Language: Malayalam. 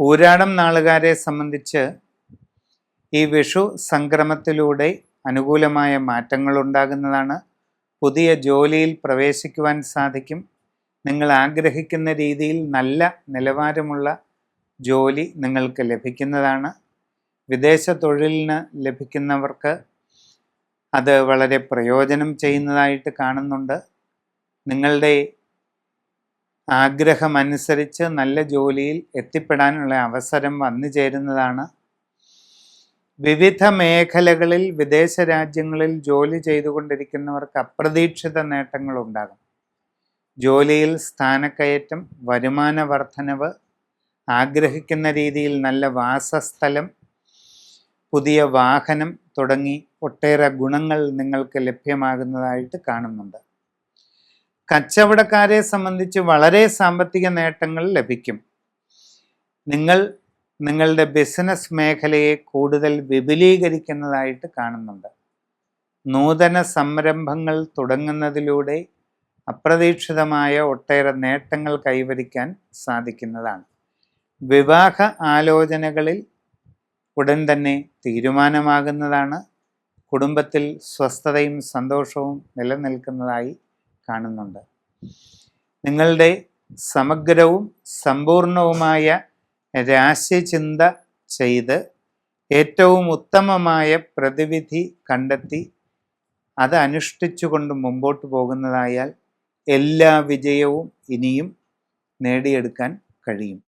പൂരാടം നാളുകാരെ സംബന്ധിച്ച് ഈ വിഷു സംക്രമത്തിലൂടെ അനുകൂലമായ മാറ്റങ്ങൾ ഉണ്ടാകുന്നതാണ്. പുതിയ ജോലിയിൽ പ്രവേശിക്കുവാൻ സാധിക്കും. നിങ്ങൾ ആഗ്രഹിക്കുന്ന രീതിയിൽ നല്ല നിലവാരമുള്ള ജോലി നിങ്ങൾക്ക് ലഭിക്കുന്നതാണ്. വിദേശ തൊഴിലിന് ലഭിക്കുന്നവർക്ക് അത് വളരെ പ്രയോജനം ചെയ്യുന്നതായിട്ട് കാണുന്നുണ്ട്. നിങ്ങളുടെ ആഗ്രഹമനുസരിച്ച് നല്ല ജോലിയിൽ എത്തിപ്പെടാനുള്ള അവസരം വന്നു ചേരുന്നതാണ്. വിവിധ മേഖലകളിൽ വിദേശ രാജ്യങ്ങളിൽ ജോലി ചെയ്തുകൊണ്ടിരിക്കുന്നവർക്ക് അപ്രതീക്ഷിത നേട്ടങ്ങൾ ഉണ്ടാകും. ജോലിയിൽ സ്ഥാനക്കയറ്റം, വരുമാന വർധനവ്, ആഗ്രഹിക്കുന്ന രീതിയിൽ നല്ല വാസസ്ഥലം, പുതിയ വാഹനം തുടങ്ങി ഒട്ടേറെ ഗുണങ്ങൾ നിങ്ങൾക്ക് ലഭ്യമാകുന്നതായിട്ട് കാണുന്നുണ്ട്. കച്ചവടക്കാരെ സംബന്ധിച്ച് വളരെ സാമ്പത്തിക നേട്ടങ്ങൾ ലഭിക്കും. നിങ്ങൾ നിങ്ങളുടെ ബിസിനസ് മേഖലയെ കൂടുതൽ വിപുലീകരിക്കുന്നതായിട്ട് കാണുന്നുണ്ട്. നൂതന സംരംഭങ്ങൾ തുടങ്ങുന്നതിലൂടെ അപ്രതീക്ഷിതമായ ഒട്ടേറെ നേട്ടങ്ങൾ കൈവരിക്കാൻ സാധിക്കുന്നതാണ്. വിവാഹ ആലോചനകളിൽ ഉടൻ തന്നെ തീരുമാനമാകുന്നതാണ്. കുടുംബത്തിൽ സ്വസ്ഥതയും സന്തോഷവും നിലനിൽക്കുന്നതായി കാണുന്നുണ്ട്. നിങ്ങളുടെ സമഗ്രവും സമ്പൂർണവുമായ രാശിചിന്ത ചെയ്ത് ഏറ്റവും ഉത്തമമായ പ്രതിവിധി കണ്ടെത്തി അത് അനുഷ്ഠിച്ചുകൊണ്ട് മുമ്പോട്ട് പോകുന്നതായാൽ എല്ലാ വിജയവും ഇനിയും നേടിയെടുക്കാൻ കഴിയും.